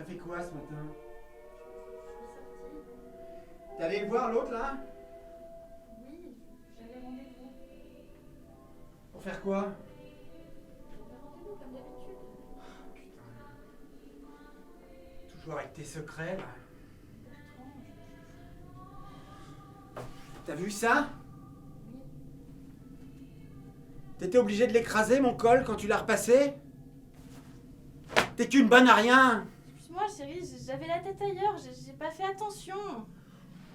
fait quoi ce matin? Je suis sortie. T'es allé le voir l'autre là? Oui, j'avais rendez-vous. Pour faire quoi? J'avais rendez-vous comme d'habitude. Putain. Toujours avec tes secrets là. Bertrand, T'as vu ça? Oui. T'étais obligé de l'écraser mon col quand tu l'as repassé? T'es qu'une bonne à rien! Excuse-moi chérie, j'avais la tête ailleurs, j'ai pas fait attention.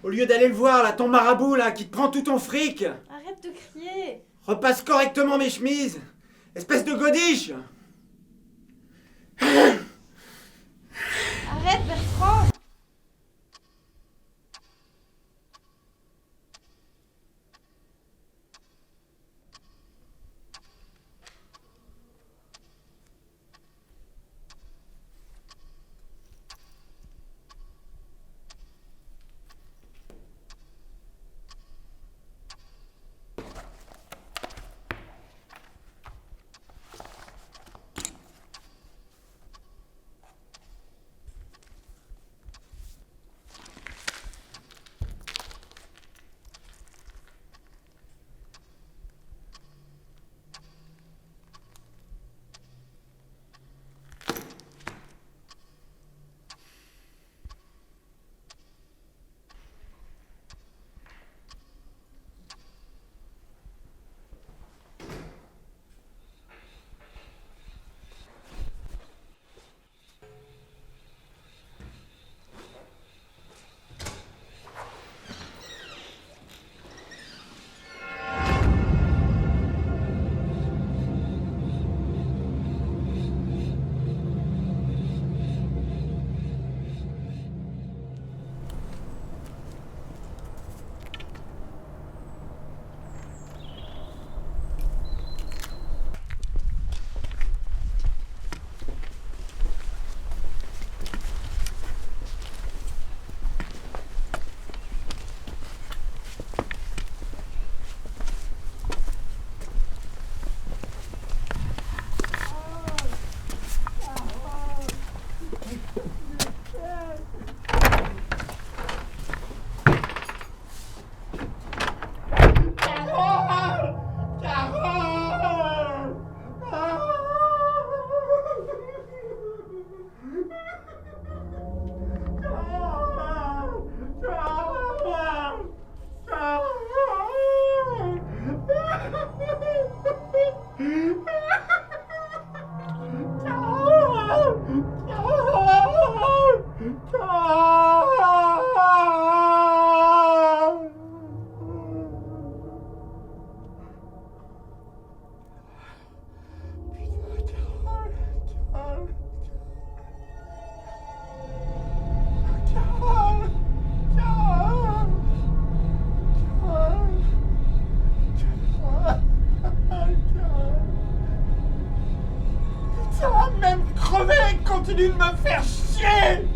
Au lieu d'aller le voir là, ton marabout là, qui te prend tout ton fric! Arrête de crier. Repasse correctement mes chemises! Espèce de godiche! Arrête Bertrand. Ça va même crever! Continue de me faire chier!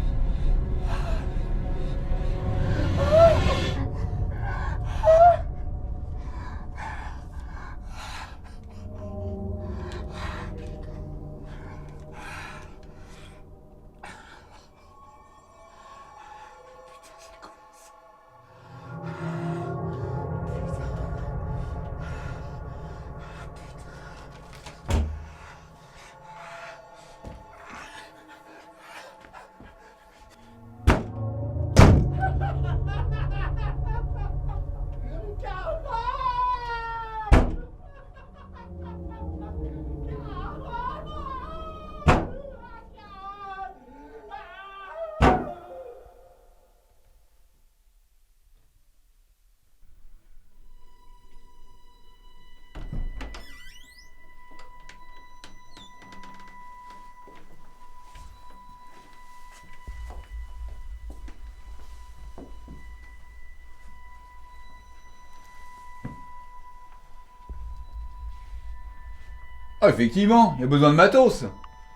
Ah, effectivement, il y a besoin de matos.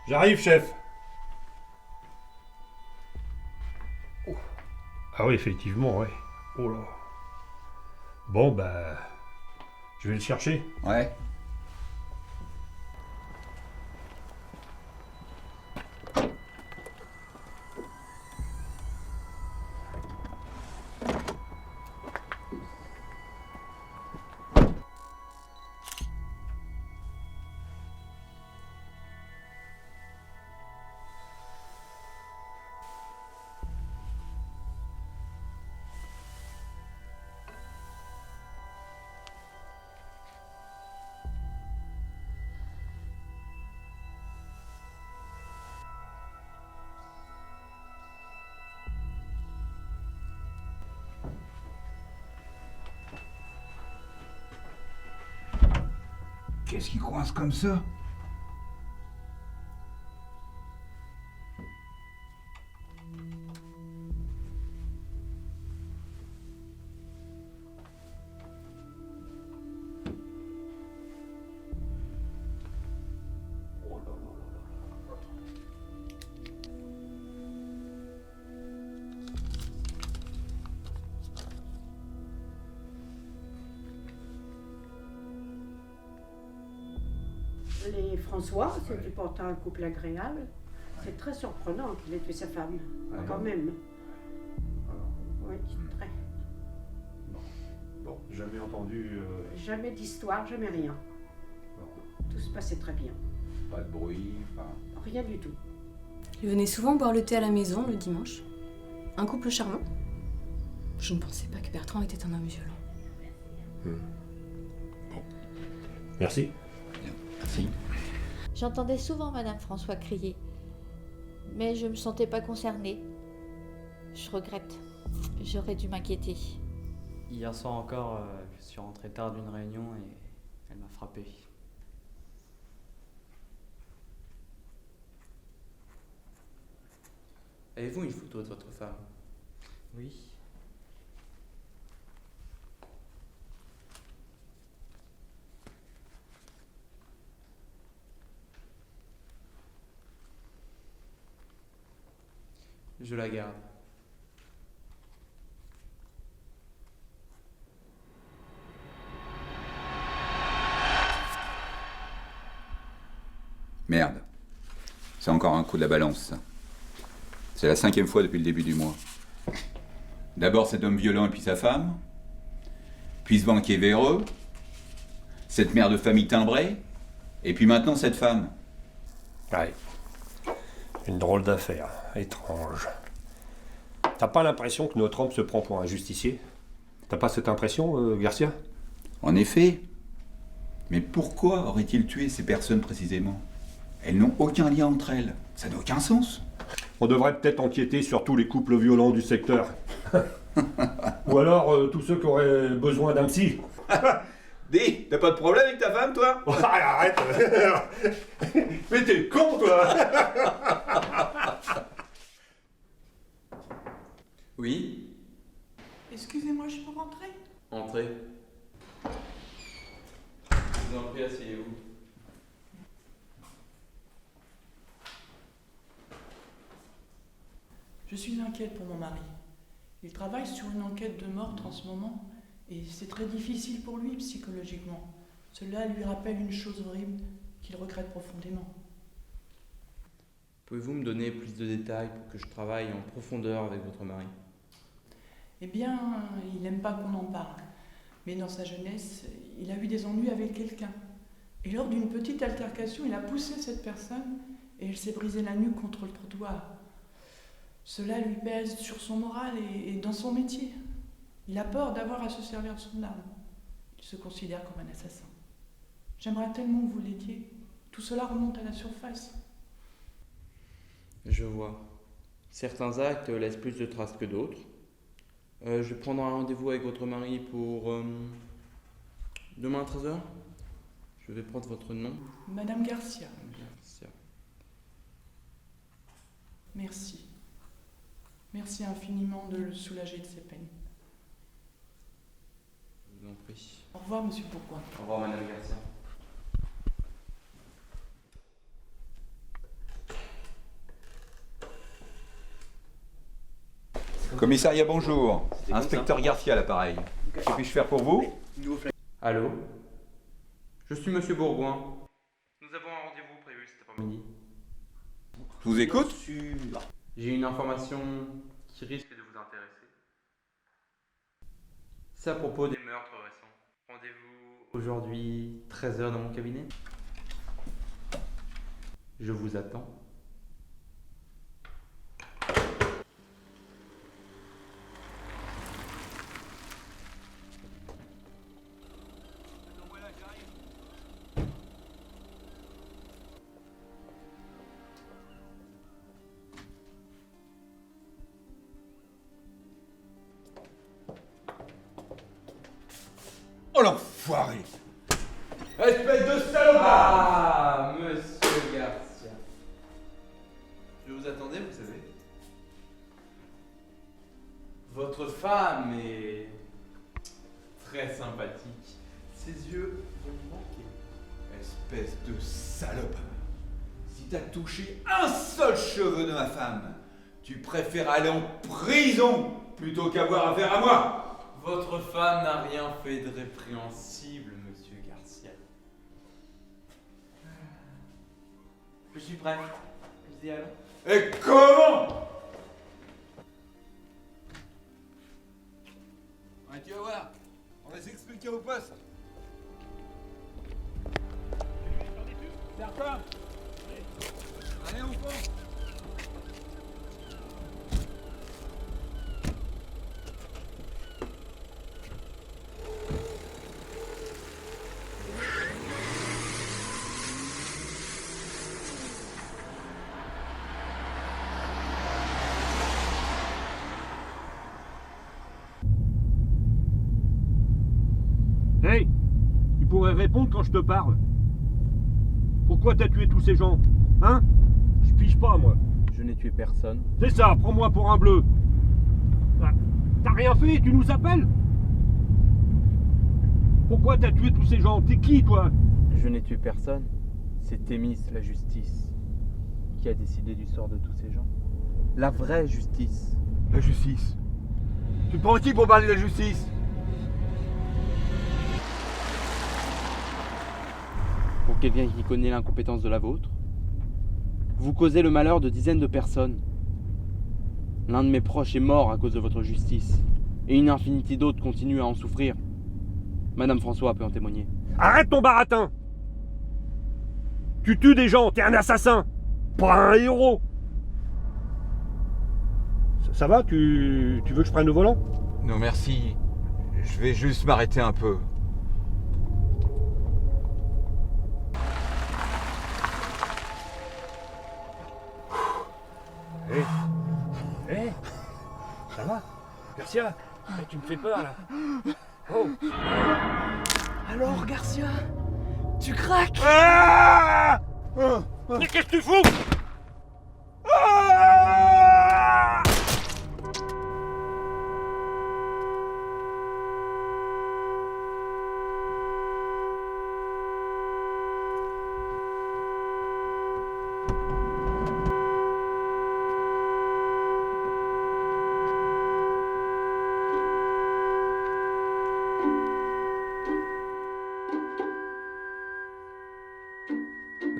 J'arrive, chef. Oh. Ah oui, effectivement, ouais. Oh là. Bon, bah... Je vais le chercher. Ouais. qu'est-ce qui coince comme ça? Les François, c'était pourtant un couple agréable. C'est très surprenant qu'il ait tué sa femme, quand même. Oui, très. Bon, jamais entendu... Jamais d'histoire, jamais rien. Tout se passait très bien. Pas de bruit, enfin... Rien du tout. Ils venaient souvent boire le thé à la maison le dimanche. Un couple charmant. Je ne pensais pas que Bertrand était un homme violent. Bon. Merci. Merci. J'entendais souvent Madame François crier, mais je me sentais pas concernée. Je regrette. J'aurais dû m'inquiéter. Hier soir encore, je suis rentré tard d'une réunion et elle m'a frappé. Avez-vous une photo de votre femme? Oui. Je la garde. Merde. C'est encore un coup de la balance, ça. C'est la 5e fois depuis le début du mois. D'abord cet homme violent et puis sa femme. Puis ce banquier véreux. Cette mère de famille timbrée. Et puis maintenant cette femme. Ouais. Une drôle d'affaire. Étrange. T'as pas l'impression que notre homme se prend pour un justicier? T'as pas cette impression, Garcia? En effet. Mais pourquoi aurait-il tué ces personnes précisément? Elles n'ont aucun lien entre elles. Ça n'a aucun sens. On devrait peut-être enquêter sur tous les couples violents du secteur. Ou alors tous ceux qui auraient besoin d'un psy. Dis, t'as pas de problème avec ta femme, toi? Arrête. Mais t'es con, toi. Oui? Excusez-moi, je peux rentrer? Entrez. Je vous en prie, asseyez-vous. Je suis inquiète pour mon mari. Il travaille sur une enquête de meurtre en ce moment et c'est très difficile pour lui psychologiquement. Cela lui rappelle une chose horrible qu'il regrette profondément. Pouvez-vous me donner plus de détails pour que je travaille en profondeur avec votre mari? Eh bien, il n'aime pas qu'on en parle. Mais dans sa jeunesse, il a eu des ennuis avec quelqu'un. Et lors d'une petite altercation, il a poussé cette personne et elle s'est brisée la nuque contre le trottoir. Cela lui pèse sur son moral et dans son métier. Il a peur d'avoir à se servir de son arme. Il se considère comme un assassin. J'aimerais tellement que vous l'aidiez. Tout cela remonte à la surface. Je vois. Certains actes laissent plus de traces que d'autres. Je vais prendre un rendez-vous avec votre mari pour demain à 13h. Je vais prendre votre nom. Madame Garcia. Garcia. Merci. Merci infiniment de le soulager de ses peines. Je vous en prie. Au revoir, monsieur Bourgoin. Au revoir, madame Garcia. Commissariat, bonjour. Inspecteur Garcia à l'appareil. Que puis-je faire pour vous? Allô? Je suis monsieur Bourgoin. Nous avons un rendez-vous prévu cet après-midi. Je vous écoute. J'ai une information qui risque de vous intéresser. C'est à propos des meurtres récents. Rendez-vous aujourd'hui 13h dans mon cabinet. Je vous attends. Oh l'enfoiré! Espèce de salopard! Ah, monsieur Garcia. Je vous attendais, vous savez. Votre femme est très sympathique. Ses yeux vont me manquer. Espèce de salope! Si t'as touché un seul cheveu de ma femme, tu préfères aller en prison plutôt qu'avoir affaire à moi! Votre femme n'a rien fait de répréhensible, monsieur Garcia. Je suis prêt. Je dis alors. Et comment? Ouais, tu vas voir, on va s'expliquer au poste. Certain. Allez, on fonce. Hey, tu pourrais répondre quand je te parle. Pourquoi t'as tué tous ces gens? Hein? Je pige pas, moi. Je n'ai tué personne. C'est ça, prends-moi pour un bleu. Ah, t'as rien fait et tu nous appelles? Pourquoi t'as tué tous ces gens? T'es qui, toi? Je n'ai tué personne. C'est Thémis, la justice, qui a décidé du sort de tous ces gens. La vraie justice. La justice. Tu te prends aussi pour parler de la justice? Pour quelqu'un qui connaît l'incompétence de la vôtre, vous causez le malheur de dizaines de personnes. L'un de mes proches est mort à cause de votre justice, et une infinité d'autres continuent à en souffrir. Madame François peut en témoigner. Arrête ton baratin! Tu tues des gens, t'es un assassin! Pas un héros! Ça va? Tu veux que je prenne le volant? Non merci, je vais juste m'arrêter un peu. Hé, ça va? Garcia, tu me fais peur là. Oh. Alors, Garcia, tu craques? Ah! Mais qu'est-ce que tu fous? Ah!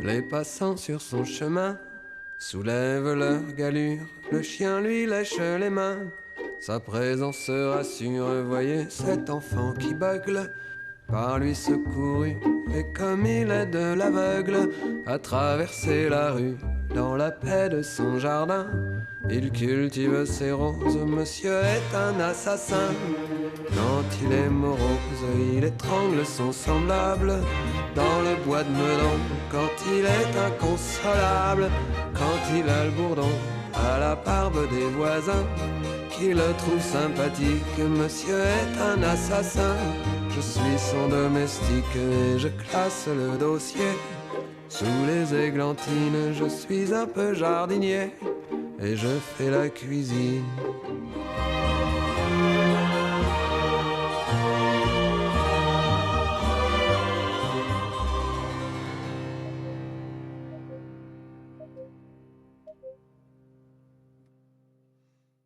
Les passants sur son chemin soulèvent leur galure. Le chien lui lèche les mains. Sa présence rassure. Voyez cet enfant qui bugle, par lui secouru. Et comme il aide l'aveugle à traverser la rue, dans la paix de son jardin, il cultive ses roses. Monsieur est un assassin. Quand il est morose, il étrangle son semblable dans le bois de Meudon. Quand il est inconsolable, quand il a le bourdon, à la barbe des voisins qui le trouvent sympathique. Monsieur est un assassin. Je suis son domestique et je classe le dossier sous les églantines. Je suis un peu jardinier et je fais la cuisine.